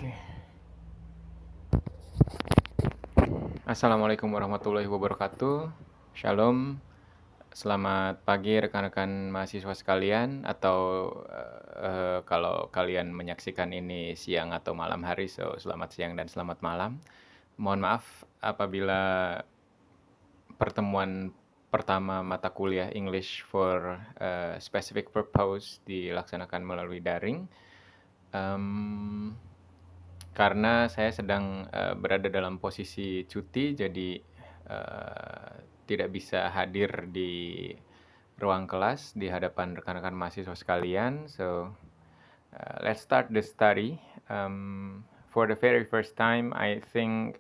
Oke. Assalamualaikum warahmatullahi wabarakatuh. Shalom. Selamat pagi rekan-rekan mahasiswa sekalian atau kalau kalian menyaksikan ini siang atau malam hari, so selamat siang dan selamat malam. Mohon maaf apabila pertemuan pertama mata kuliah English for Specific Purpose dilaksanakan melalui daring. Karena saya sedang berada dalam posisi cuti, jadi tidak bisa hadir di ruang kelas di hadapan rekan-rekan mahasiswa sekalian. So let's start the study. For the very first time, I think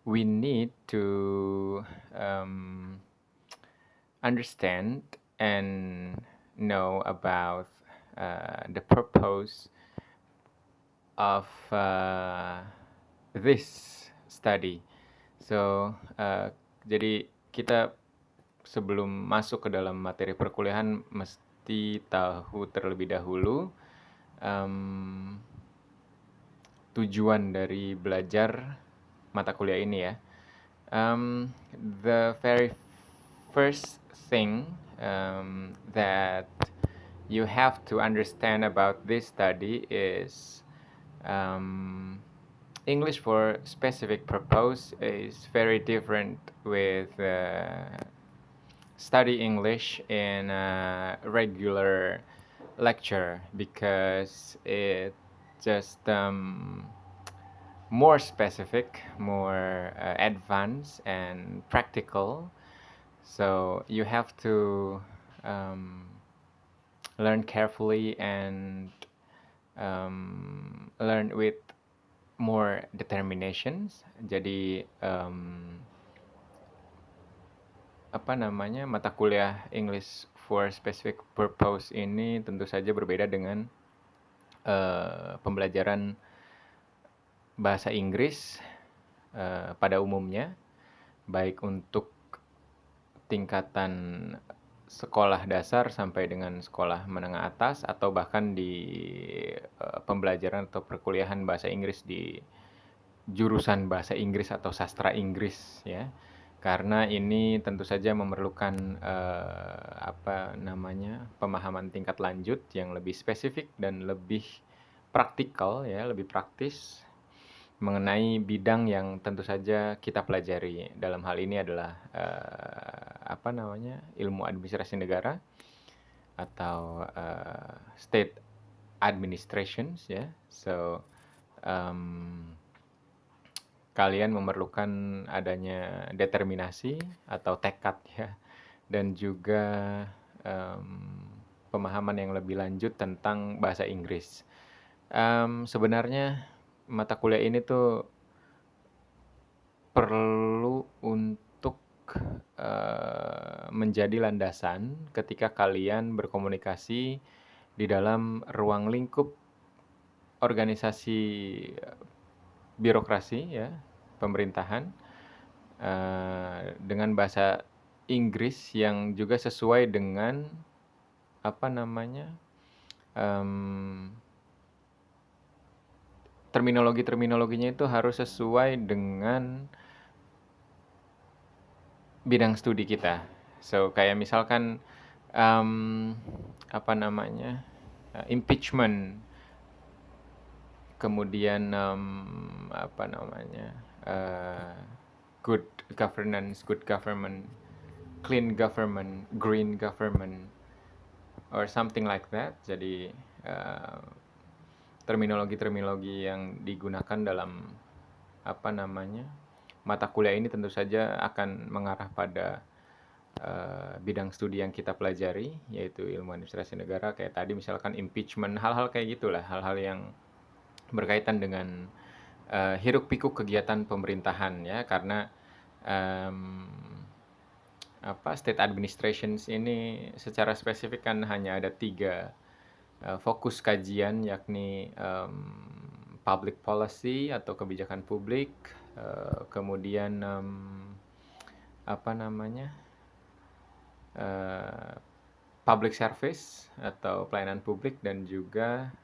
we need to understand and know about the purpose of this study. So, jadi kita sebelum masuk ke dalam materi perkuliahan mesti tahu terlebih dahulu tujuan dari belajar mata kuliah ini ya. The very first thing that you have to understand about this study is English for specific purpose is very different with study English in a regular lecture because it just more specific, more advanced and practical. So you have to learn carefully and learn with more determinations. Jadi mata kuliah English for Specific Purpose ini tentu saja berbeda dengan pembelajaran bahasa Inggris pada umumnya, baik untuk tingkatan sekolah dasar sampai dengan sekolah menengah atas atau bahkan di pembelajaran atau perkuliahan bahasa Inggris di jurusan bahasa Inggris atau sastra Inggris ya. Karena ini tentu saja memerlukan pemahaman tingkat lanjut yang lebih spesifik dan lebih praktikal ya, lebih praktis mengenai bidang yang tentu saja kita pelajari. Dalam hal ini adalah ilmu administrasi negara atau state administrations ya. So kalian memerlukan adanya determinasi atau tekad ya, dan juga pemahaman yang lebih lanjut tentang bahasa Inggris. Sebenarnya mata kuliah ini tuh perlu untuk menjadi landasan ketika kalian berkomunikasi di dalam ruang lingkup organisasi birokrasi ya, pemerintahan dengan bahasa Inggris yang juga sesuai dengan terminologinya itu harus sesuai dengan bidang studi kita. So kayak misalkan impeachment, kemudian good governance, good government, clean government, green government, or something like that. Jadi terminologi yang digunakan dalam mata kuliah ini tentu saja akan mengarah pada bidang studi yang kita pelajari, yaitu ilmu administrasi negara. Kayak tadi misalkan impeachment, hal-hal kayak gitulah, hal-hal yang berkaitan dengan hiruk pikuk kegiatan pemerintahan ya, karena state administrations ini secara spesifik kan hanya ada 3 fokus kajian, yakni public policy atau kebijakan publik, kemudian public service atau pelayanan publik, dan juga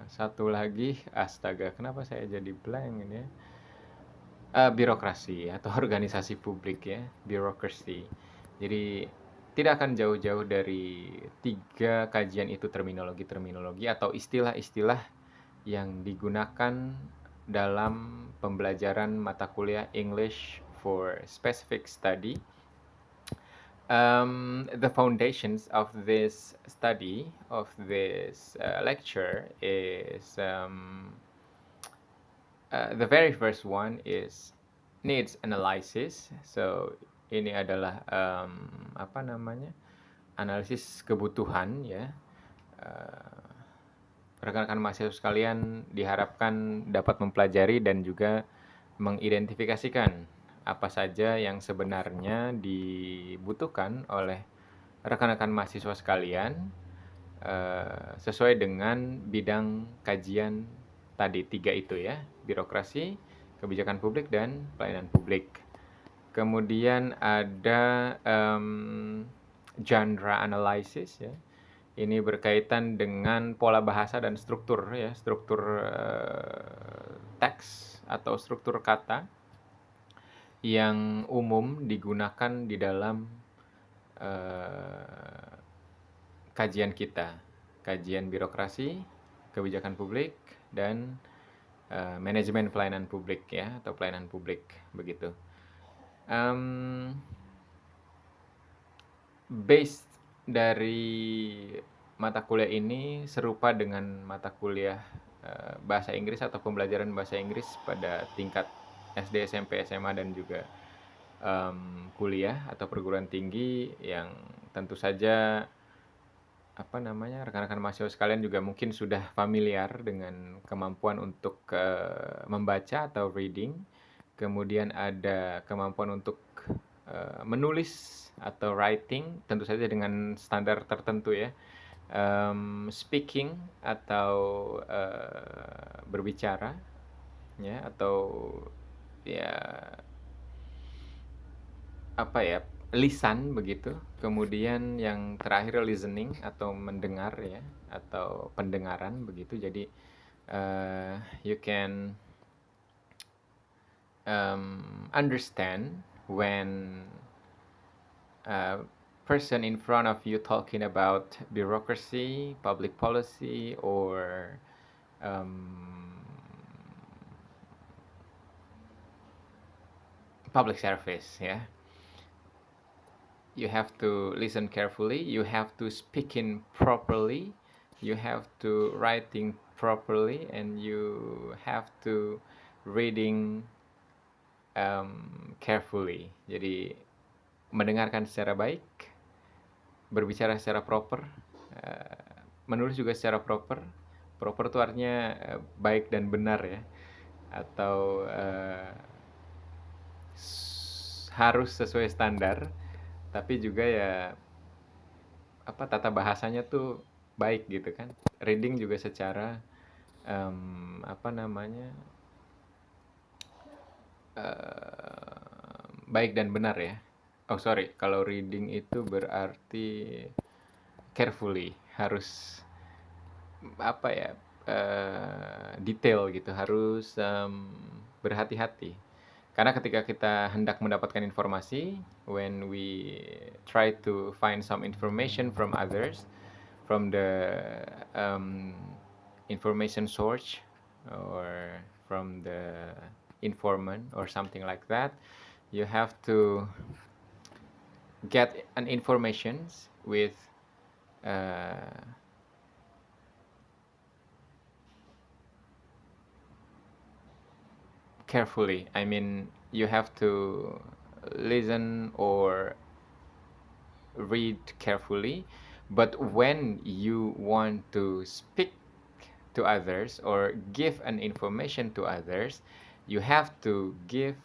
Satu lagi, astaga, kenapa saya jadi blank ini ya? Birokrasi atau organisasi publik ya, bureaucracy. Jadi tidak akan jauh-jauh dari 3 kajian itu, terminologi-terminologi atau istilah-istilah yang digunakan dalam pembelajaran mata kuliah English for Specific Study. The foundations of this study, of this lecture is the very first one is needs analysis. So ini adalah apa namanya, analisis kebutuhan ya. Rekan-rekan mahasiswa sekalian diharapkan dapat mempelajari dan juga mengidentifikasikan apa saja yang sebenarnya dibutuhkan oleh rekan-rekan mahasiswa sekalian sesuai dengan bidang kajian tadi 3 itu ya, birokrasi, kebijakan publik, dan pelayanan publik. Kemudian ada genre analysis ya. Ini berkaitan dengan pola bahasa dan struktur ya, struktur teks atau struktur kata yang umum digunakan di dalam kajian kita, kajian birokrasi, kebijakan publik, dan manajemen pelayanan publik ya, atau pelayanan publik begitu. Based dari mata kuliah ini serupa dengan mata kuliah bahasa Inggris atau pembelajaran bahasa Inggris pada tingkat SD, SMP, SMA, dan juga kuliah atau perguruan tinggi yang tentu saja rekan-rekan mahasiswa sekalian juga mungkin sudah familiar dengan kemampuan untuk membaca atau reading. Kemudian ada kemampuan untuk menulis atau writing, tentu saja dengan standar tertentu ya. Speaking atau berbicara ya, atau ya lisan begitu. Kemudian yang terakhir listening atau mendengar ya, atau pendengaran begitu. Jadi you can understand when a person in front of you talking about bureaucracy, public policy, or public service ya. You have to listen carefully, you have to speak in properly, you have to writing properly, and you have to reading carefully. Jadi mendengarkan secara baik, berbicara secara proper, menulis juga secara proper. Proper itu artinya baik dan benar ya, atau harus sesuai standar, tapi juga ya tata bahasanya tuh baik gitu kan. Reading juga secara baik dan benar ya. Kalau reading itu berarti carefully, harus detail gitu, harus berhati-hati. Karena ketika kita hendak mendapatkan informasi, when we try to find some information from others, from the information source or from the informant or something like that, you have to get an information with carefully. I mean, you have to listen or read carefully, but when you want to speak to others or give an information to others, you have to give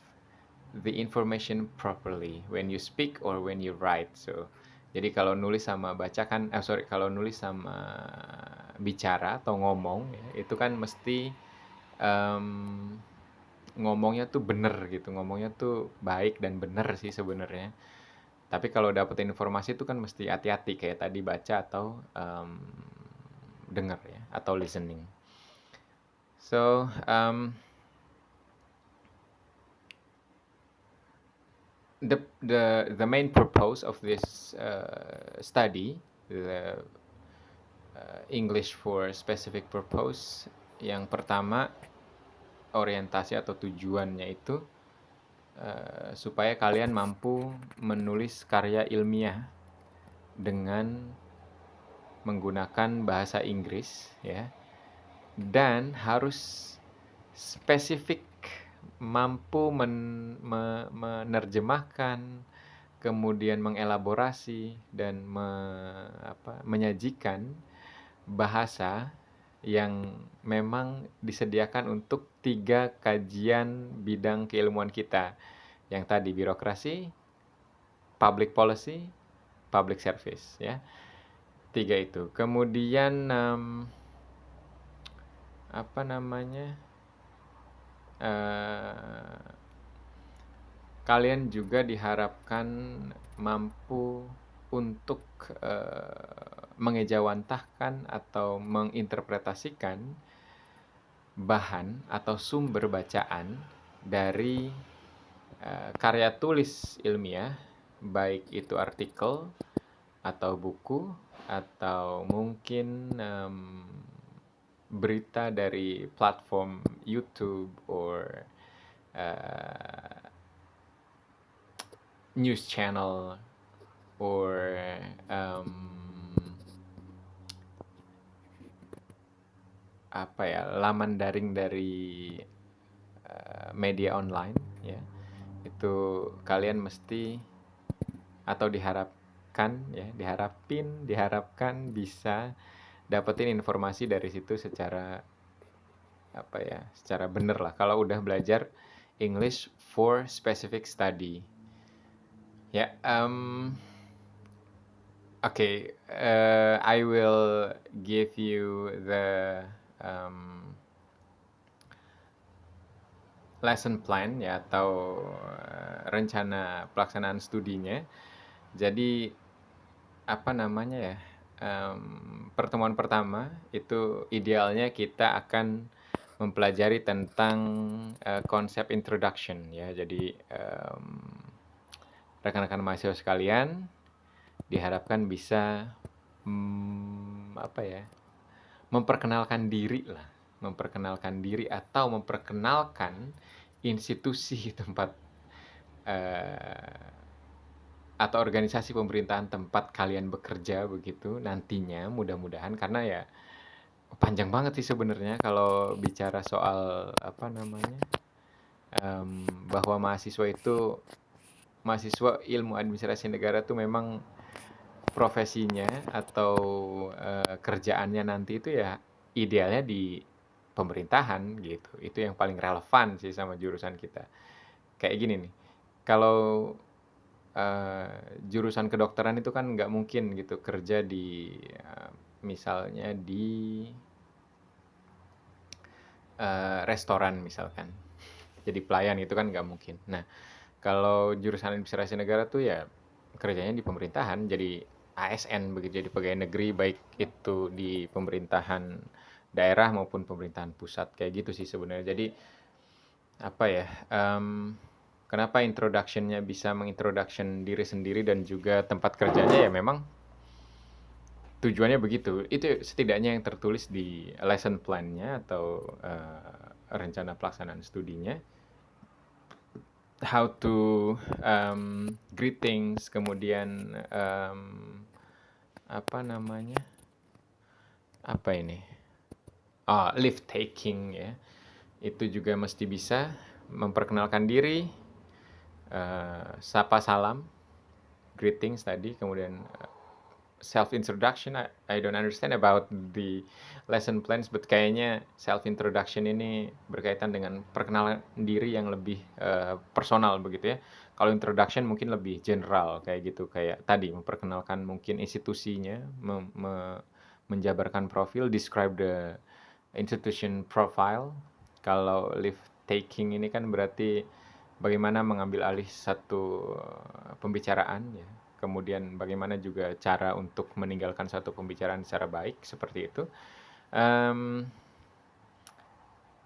the information properly when you speak or when you write. So jadi kalau nulis sama baca kan kalau nulis sama bicara atau ngomong ya, itu kan mesti ngomongnya tuh bener gitu, ngomongnya tuh baik dan bener sih sebenarnya. Tapi kalau dapat informasi itu kan mesti hati-hati, kayak tadi baca atau dengar ya, atau listening. So, the main purpose of this study, the English for specific purpose, yang pertama orientasi atau tujuannya itu supaya kalian mampu menulis karya ilmiah dengan menggunakan bahasa Inggris ya, dan harus spesifik, mampu menerjemahkan, kemudian mengelaborasi dan menyajikan bahasa yang memang disediakan untuk 3 kajian bidang keilmuan kita. Yang tadi birokrasi, public policy, public service ya. 3 itu. Kemudian kalian juga diharapkan mampu untuk mengejawantahkan atau menginterpretasikan bahan atau sumber bacaan dari karya tulis ilmiah, baik itu artikel atau buku atau mungkin berita dari platform YouTube or news channel or laman daring dari media online ya. Itu kalian mesti atau diharapkan bisa dapetin informasi dari situ secara secara bener lah kalau udah belajar English for specific study. Ya, okay, I will give you the lesson plan ya, atau rencana pelaksanaan studinya. Jadi pertemuan pertama itu idealnya kita akan mempelajari tentang konsep introduction ya. Jadi rekan-rekan mahasiswa sekalian diharapkan bisa memperkenalkan diri atau memperkenalkan institusi tempat atau organisasi pemerintahan tempat kalian bekerja begitu nantinya, mudah-mudahan, karena ya panjang banget sih sebenarnya kalau bicara soal bahwa mahasiswa ilmu administrasi negara tuh memang profesinya atau kerjaannya nanti itu ya idealnya di pemerintahan gitu. Itu yang paling relevan sih sama jurusan kita. Kayak gini nih, kalau jurusan kedokteran itu kan nggak mungkin gitu kerja di misalnya di restoran misalkan. Jadi pelayan itu kan nggak mungkin. Nah, kalau jurusan administrasi negara tuh ya kerjanya di pemerintahan, jadi ASN begitu, jadi pegawai negeri, baik itu di pemerintahan daerah maupun pemerintahan pusat, kayak gitu sih sebenarnya. Jadi kenapa introduction-nya bisa mengintroduction diri sendiri dan juga tempat kerjanya, ya memang tujuannya begitu. Itu setidaknya yang tertulis di lesson plan-nya atau rencana pelaksanaan studinya. How to greetings, kemudian lift taking ya, itu juga mesti bisa memperkenalkan diri, sapa salam, greetings tadi, kemudian self introduction. I don't understand about the lesson plans, but kayaknya self introduction ini berkaitan dengan perkenalan diri yang lebih personal begitu ya. Kalau introduction mungkin lebih general kayak gitu, kayak tadi memperkenalkan mungkin institusinya, menjabarkan profil, describe the institution profile. Kalau lift taking ini kan berarti bagaimana mengambil alih satu pembicaraan ya, kemudian bagaimana juga cara untuk meninggalkan satu pembicaraan secara baik, seperti itu. Um,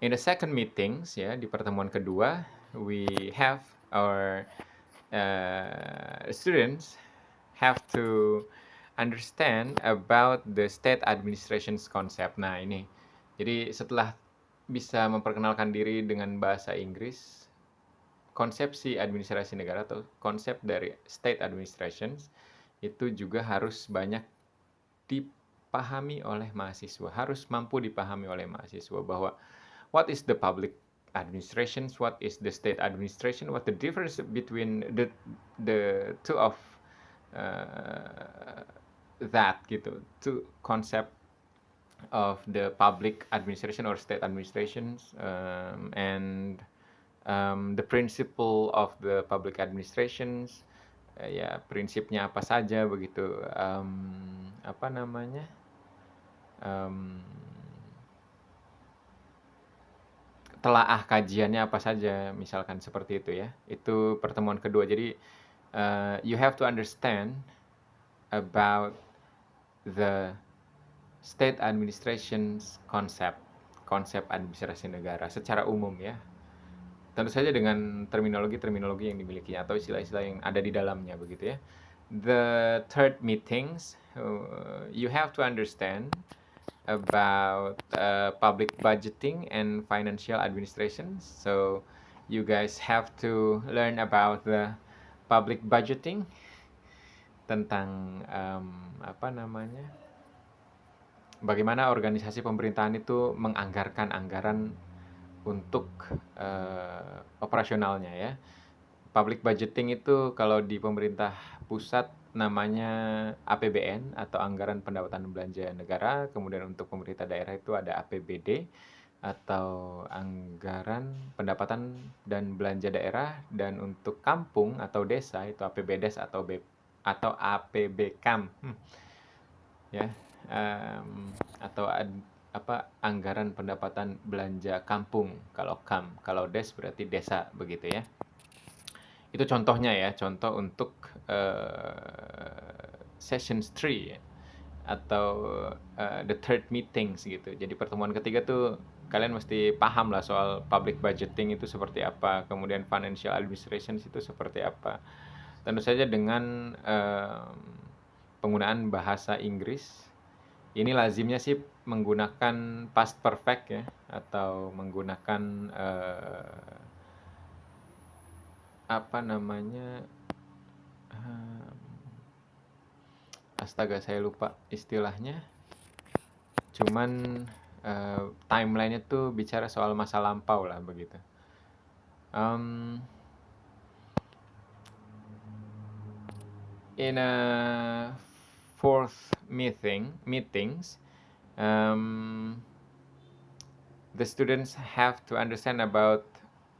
in the second meetings, ya, di pertemuan kedua, we have our students have to understand about the state administration's concept. Nah, ini. Jadi setelah bisa memperkenalkan diri dengan bahasa Inggris, konsepsi administrasi negara atau konsep dari state administration itu juga harus banyak dipahami oleh mahasiswa, harus mampu dipahami oleh mahasiswa bahwa what is the public administration, what is the state administration, what the difference between the two of that gitu, two concept of the public administration or state administrations, and the principle of the public administrations, ya prinsipnya apa saja begitu, apa namanya, telaah kajiannya apa saja, misalkan seperti itu ya. Itu pertemuan kedua. Jadi you have to understand about the state administration's konsep administrasi negara secara umum ya. Tentu saja dengan terminologi-terminologi yang dimilikinya atau istilah-istilah yang ada di dalamnya begitu ya. The third meetings, you have to understand about public budgeting and financial administration. So you guys have to learn about the public budgeting, tentang apa namanya, bagaimana organisasi pemerintahan itu menganggarkan anggaran untuk operasionalnya ya. Public budgeting itu kalau di pemerintah pusat namanya APBN atau Anggaran Pendapatan Belanja Negara, kemudian untuk pemerintah daerah itu ada APBD atau Anggaran Pendapatan dan Belanja Daerah, dan untuk kampung atau desa itu APBDes atau APBKAM. Ya, atau Anggaran Pendapatan Belanja Kampung kalau KAM, kalau DES berarti desa begitu ya. Itu contohnya ya, contoh untuk sessions 3 ya, atau the third meetings gitu. Jadi pertemuan ketiga tuh kalian mesti paham lah soal public budgeting itu seperti apa, kemudian financial administration itu seperti apa. Tentu saja dengan penggunaan bahasa Inggris. Ini lazimnya sih menggunakan past perfect ya, atau menggunakan apa namanya, astaga saya lupa istilahnya, cuman timeline-nya tuh bicara soal masa lampau lah begitu. In a fourth meetings, the students have to understand about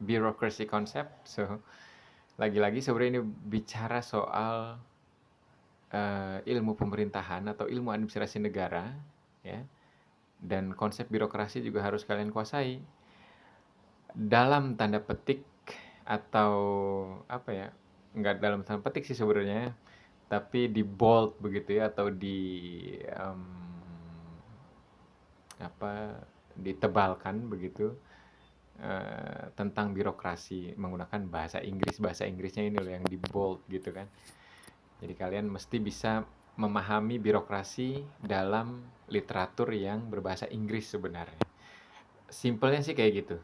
bureaucracy concept. So lagi-lagi sebenarnya ini bicara soal ilmu pemerintahan atau ilmu administrasi negara ya, dan konsep birokrasi juga harus kalian kuasai dalam tanda petik, atau apa ya, nggak dalam tanda petik sih sebenarnya, tapi di bold begitu ya, atau ditebalkan begitu tentang birokrasi menggunakan bahasa Inggrisnya ini loh yang di bold gitu kan. Jadi kalian mesti bisa memahami birokrasi dalam literatur yang berbahasa Inggris sebenarnya. Simpelnya sih kayak gitu.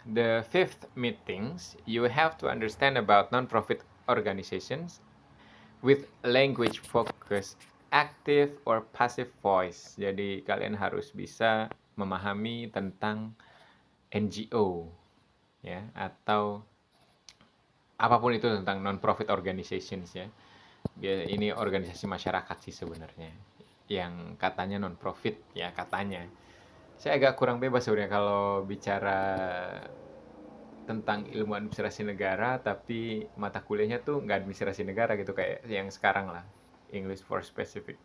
The fifth meetings, you have to understand about non-profit organizations with language focus, active or passive voice. Jadi kalian harus bisa memahami tentang NGO ya, atau apapun itu tentang non-profit organizations ya. Ini organisasi masyarakat sih sebenarnya, yang katanya non-profit ya katanya. Saya agak kurang bebas sebenarnya kalau bicara tentang ilmu administrasi negara, tapi mata kuliahnya tuh nggak administrasi negara gitu kayak yang sekarang lah, English for Specific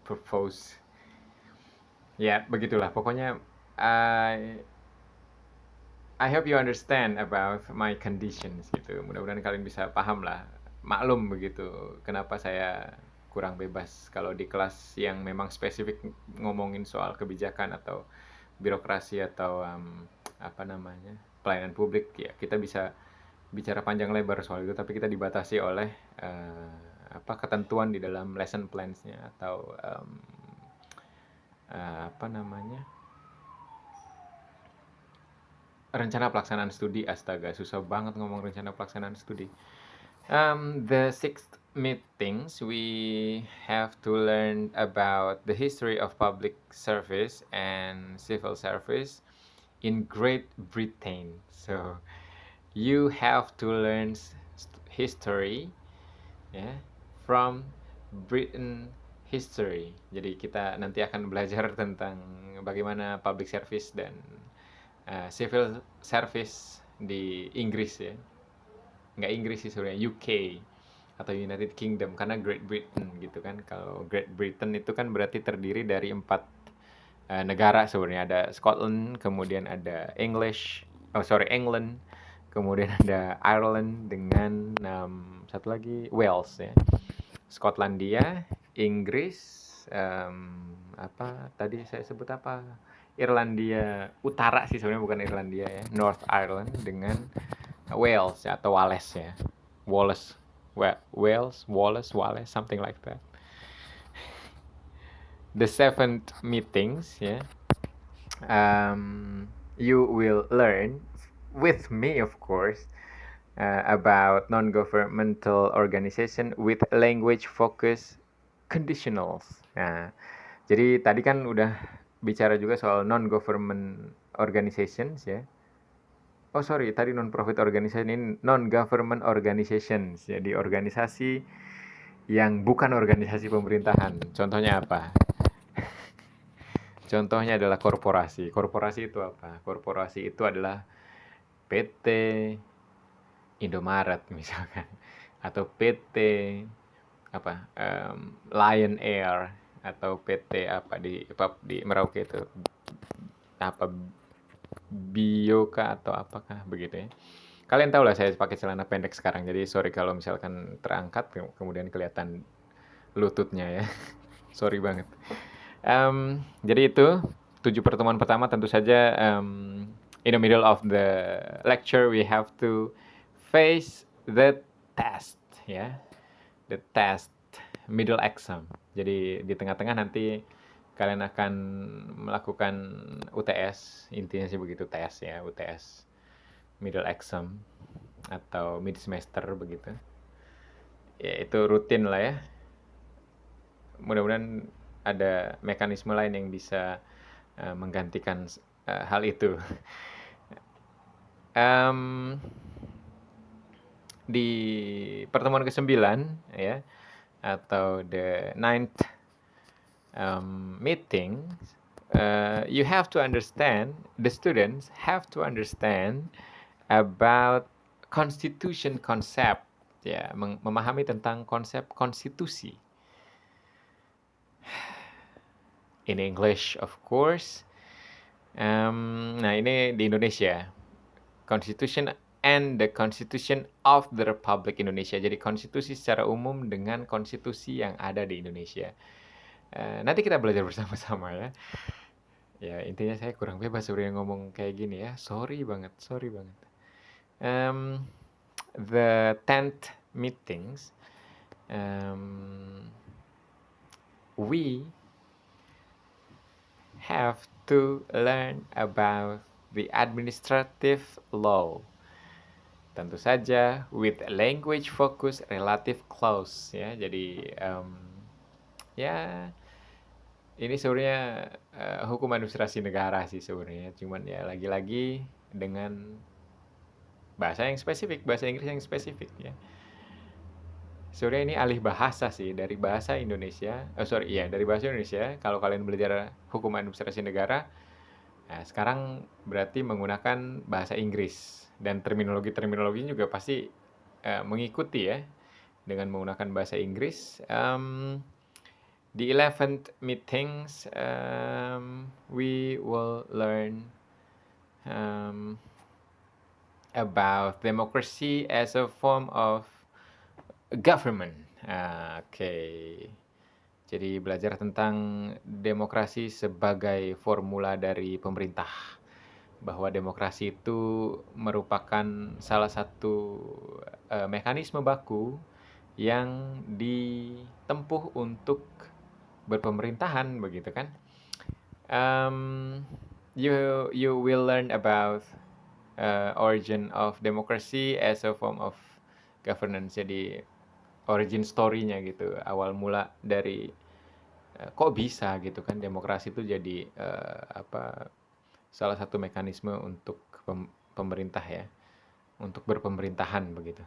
Purpose. Ya begitulah pokoknya. I hope you understand about my conditions gitu. Mudah-mudahan kalian bisa paham lah maklum begitu kenapa saya kurang bebas kalau di kelas yang memang spesifik ngomongin soal kebijakan atau birokrasi atau apa namanya pelayanan publik ya kita bisa bicara panjang lebar soal itu tapi kita dibatasi oleh apa ketentuan di dalam lesson plans-nya atau apa namanya rencana pelaksanaan studi. Astaga susah banget ngomong rencana pelaksanaan studi. The sixth meetings, we have to learn about the history of public service and civil service in Great Britain. So you have to learn history, yeah, from Britain history. Jadi kita nanti akan belajar tentang bagaimana public service dan civil service di Inggris ya. Nggak Inggris sih sebenarnya, UK atau United Kingdom karena Great Britain gitu kan. Kalau Great Britain itu kan berarti terdiri dari 4 negara sebenarnya. Ada Scotland, kemudian ada England, kemudian ada Ireland dengan satu lagi Wales ya. Skotlandia, Inggris, apa tadi saya sebut apa? Irlandia Utara sih sebenarnya bukan Irlandia ya. North Ireland dengan Wales ya, atau Wales ya. Wales, something like that. The seventh meetings ya. You will learn with me of course about non-governmental organization with language focus conditionals. Nah, jadi tadi kan udah bicara juga soal non-government organizations ya. Oh sorry, tadi non-profit organization ini non-government organizations. Jadi organisasi yang bukan organisasi pemerintahan. Contohnya apa? Contohnya adalah korporasi. Korporasi itu apa? Korporasi itu adalah PT Indomaret misalkan, atau PT apa Lion Air, atau PT apa di Merauke itu apa Bioka atau apakah begitu ya. Kalian tahu lah saya pakai celana pendek sekarang, jadi sorry kalau misalkan terangkat kemudian kelihatan lututnya ya. Sorry banget. Jadi itu 7 pertemuan pertama tentu saja in the middle of the lecture we have to face the test ya. The test middle exam. Jadi di tengah-tengah nanti kalian akan melakukan UTS, intinya sih begitu, tes ya, UTS middle exam atau mid semester begitu. Ya itu rutin lah ya. Mudah-mudahan ada mekanisme lain yang bisa menggantikan hal itu. Di pertemuan ke-9 ya, atau the ninth meeting, you have to understand, the students have to understand about constitution concept ya, memahami tentang konsep konstitusi. In English of course. Nah ini di Indonesia, Constitution and the Constitution of the Republic Indonesia. Jadi konstitusi secara umum dengan konstitusi yang ada di Indonesia. Nanti kita belajar bersama-sama ya. Ya intinya saya kurang bebas sebenarnya ngomong kayak gini ya. Sorry banget. The 10th meetings, we have to learn about the administrative law. Tentu saja with language focus relative clause ya. Jadi ya ini sebenarnya hukum administrasi negara sih sebenarnya. Cuman ya lagi-lagi dengan bahasa yang spesifik, bahasa Inggris yang spesifik ya. Sebenarnya ini alih bahasa sih dari bahasa Indonesia. Dari bahasa Indonesia. Kalau kalian belajar hukum administrasi negara, nah, sekarang berarti menggunakan bahasa Inggris dan terminologi-terminologinya juga pasti mengikuti ya dengan menggunakan bahasa Inggris. The 11th meetings, we will learn about democracy as a form of government. Oke. Jadi belajar tentang demokrasi sebagai formula dari pemerintah. Bahwa demokrasi itu merupakan salah satu mekanisme baku yang ditempuh untuk berpemerintahan, begitu kan? Um, you will learn about origin of democracy as a form of governance. Jadi origin story-nya gitu, awal mula dari kok bisa gitu kan demokrasi itu jadi salah satu mekanisme untuk pemerintah ya, untuk berpemerintahan begitu.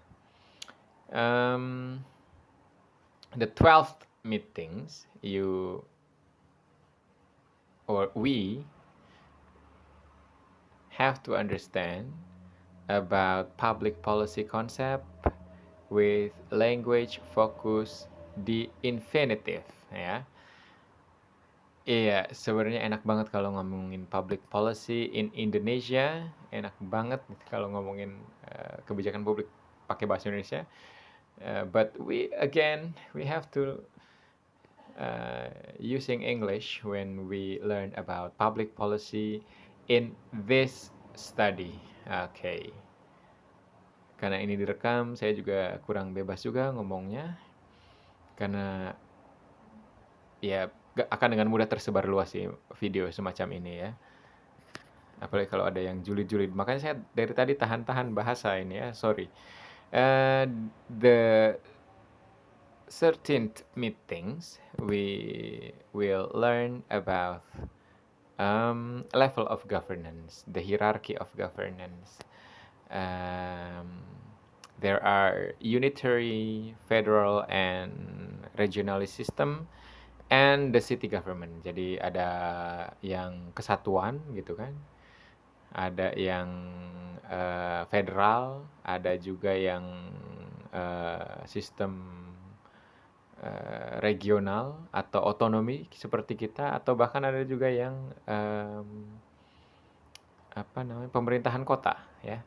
The 12th meetings we have to understand about public policy concept with language focus di infinitive ya. Iya, sebenarnya enak banget kalau ngomongin public policy in Indonesia, enak banget kalau ngomongin kebijakan publik pakai bahasa Indonesia. But we have to using English when we learn about public policy in this study. Okay. Karena ini direkam, saya juga kurang bebas juga ngomongnya. Karena ya akan dengan mudah tersebar luas sih video semacam ini ya. Apalagi kalau ada yang julid-julid. Makanya saya dari tadi tahan-tahan bahasa ini ya, sorry. The 13th meetings we will learn about level of governance, the hierarchy of governance. There are unitary, federal, and regionalist system, and the city government. Jadi ada yang kesatuan gitu kan, ada yang federal, ada juga yang sistem regional atau otonomi seperti kita, atau bahkan ada juga yang pemerintahan kota ya.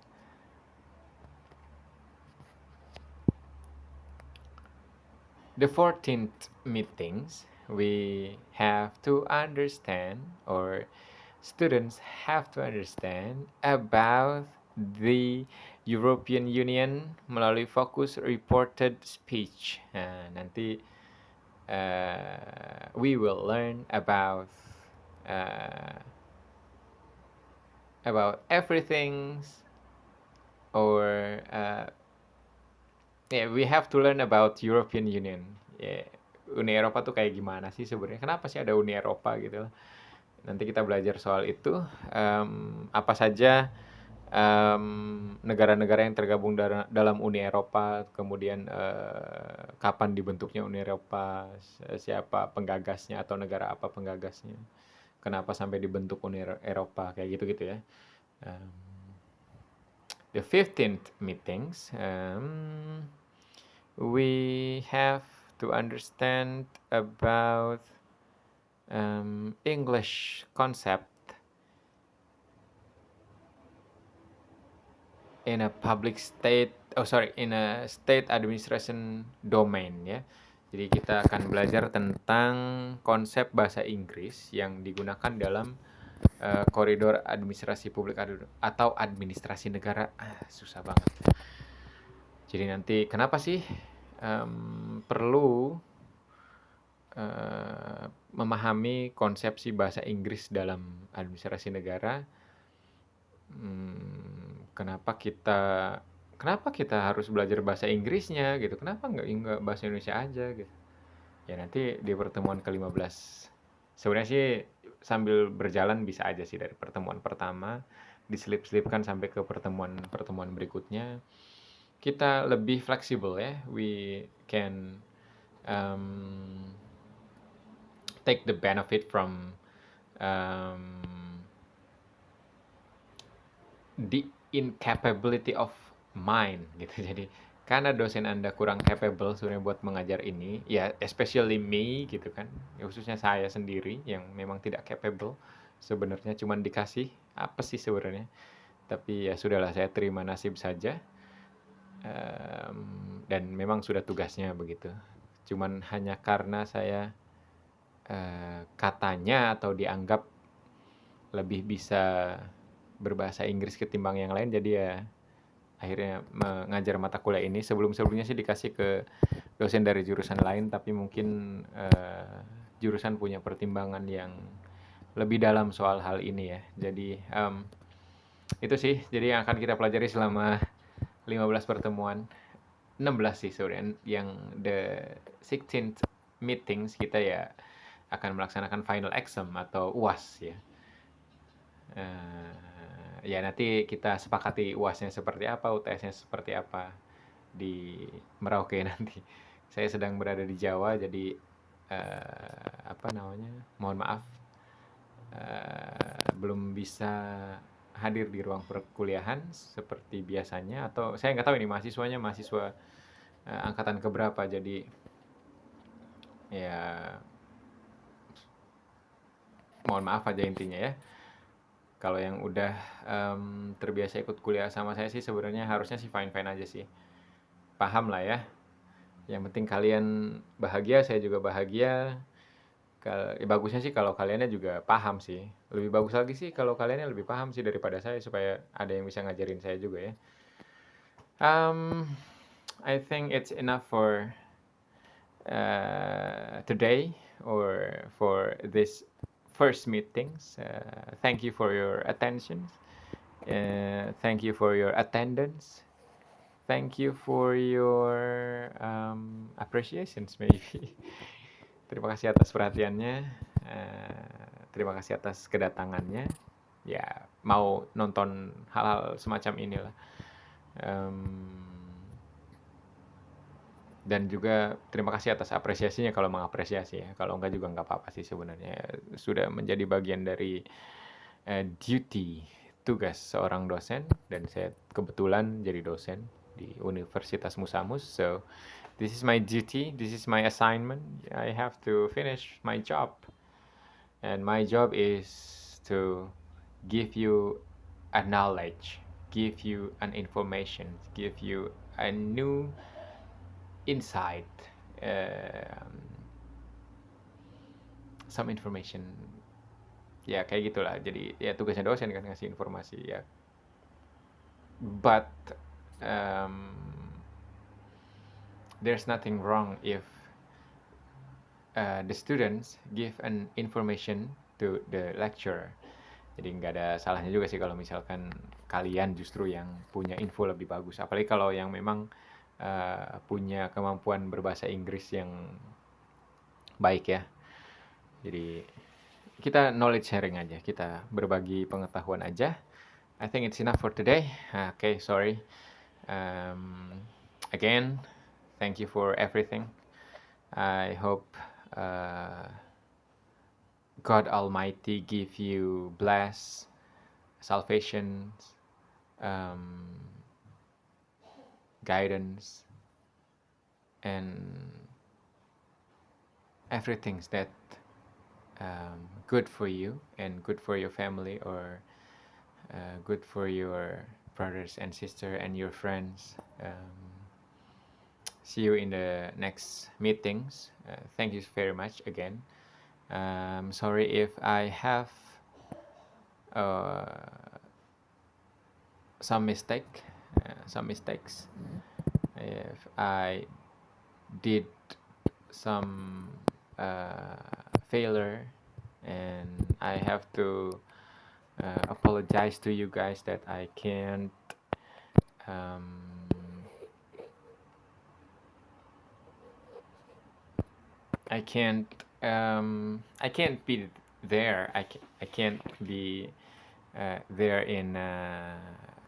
The 14th meetings we have to understand, or students have to understand about the European Union melalui focus reported speech. Nah, nanti we will learn about everything, or we have to learn about European Union. Uni Eropa tuh kayak gimana sih sebenarnya? Kenapa sih ada Uni Eropa gitu? Nanti kita belajar soal itu. Apa saja negara-negara yang tergabung dalam Uni Eropa, kemudian kapan dibentuknya Uni Eropa, siapa penggagasnya atau negara apa penggagasnya, kenapa sampai dibentuk Uni Eropa, kayak gitu-gitu ya. The 15th meetings we have to understand about English concept in a state administration domain ya. Jadi kita akan belajar tentang konsep bahasa Inggris yang digunakan dalam koridor administrasi publik atau administrasi negara. Susah banget. Jadi nanti kenapa sih perlu memahami konsepsi bahasa Inggris dalam administrasi negara? Kenapa kita harus belajar bahasa Inggrisnya gitu? Kenapa nggak bahasa Indonesia aja gitu? Ya nanti di pertemuan ke-15. Sebenarnya sih sambil berjalan bisa aja sih, dari pertemuan pertama diselip-selipkan sampai ke pertemuan berikutnya. Kita lebih fleksibel ya. We can take the benefit from the incapability of mind gitu. Jadi karena dosen Anda kurang capable sebenarnya buat mengajar ini, ya especially me gitu kan, ya, khususnya saya sendiri yang memang tidak capable, sebenarnya cuma dikasih apa sih sebenarnya, tapi ya sudahlah, saya terima nasib saja. dan memang sudah tugasnya begitu. Cuman hanya karena saya katanya atau dianggap lebih bisa berbahasa Inggris ketimbang yang lain, jadi ya akhirnya mengajar mata kuliah ini. Sebelum-sebelumnya sih dikasih ke dosen dari jurusan lain, tapi mungkin jurusan punya pertimbangan yang lebih dalam soal hal ini ya. Jadi itu sih, jadi yang akan kita pelajari selama 15 pertemuan, 16 sih sebenarnya, yang the 16th meetings kita ya akan melaksanakan final exam atau UAS ya. Ya nanti kita sepakati UASnya seperti apa, UTS-nya seperti apa di Merauke nanti. Saya sedang berada di Jawa, jadi mohon maaf belum bisa hadir di ruang perkuliahan seperti biasanya, atau saya nggak tahu ini mahasiswanya mahasiswa angkatan keberapa, jadi ya mohon maaf aja intinya ya. Kalau yang udah terbiasa ikut kuliah sama saya sih sebenarnya harusnya sih fine-fine aja sih. Paham lah ya. Yang penting kalian bahagia, saya juga bahagia. Bagusnya sih kalau kaliannya juga paham sih. Lebih bagus lagi sih kalau kaliannya lebih paham sih daripada saya, supaya ada yang bisa ngajarin saya juga ya. I think it's enough for today, or for this first meetings. Thank you for your attention. Thank you for your attendance. Thank you for your appreciations maybe. Terima kasih atas perhatiannya. Terima kasih atas kedatangannya. Ya, mau nonton hal-hal semacam inilah. Dan juga terima kasih atas apresiasinya kalau mengapresiasi ya. Kalau enggak juga enggak apa-apa sih sebenarnya. Sudah menjadi bagian dari duty, tugas seorang dosen, dan saya kebetulan jadi dosen di Universitas Musamus. So this is my duty, this is my assignment. I have to finish my job. And my job is to give you a knowledge, give you an information, give you a new insight, some information. Ya kayak gitulah. Jadi ya tugasnya dosen kan ngasih informasi ya. But there's nothing wrong if the students give an information to the lecturer. Jadi nggak ada salahnya juga sih kalau misalkan kalian justru yang punya info lebih bagus. Apalagi kalau yang memang punya kemampuan berbahasa Inggris yang baik ya. Jadi kita knowledge sharing aja, kita berbagi pengetahuan aja. I think it's enough for today. Okay, sorry. Again, thank you for everything. I hope God Almighty give you bless, salvation, guidance, and everything that good for you and good for your family, or good for your brothers and sister and your friends. See you in the next meetings. Thank you very much again. Sorry if I have some mistakes. If I did some failure, and I have to apologize to you guys that I can't be there. I can't be there in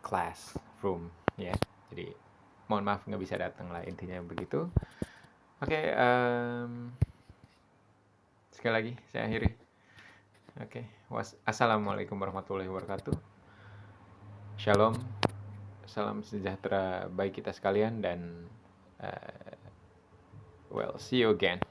classroom ya. Jadi mohon maaf nggak bisa datang lah, intinya begitu. Oke, sekali lagi saya akhiri. Oke, assalamualaikum warahmatullahi wabarakatuh. Shalom, salam sejahtera bagi kita sekalian, dan well, see you again.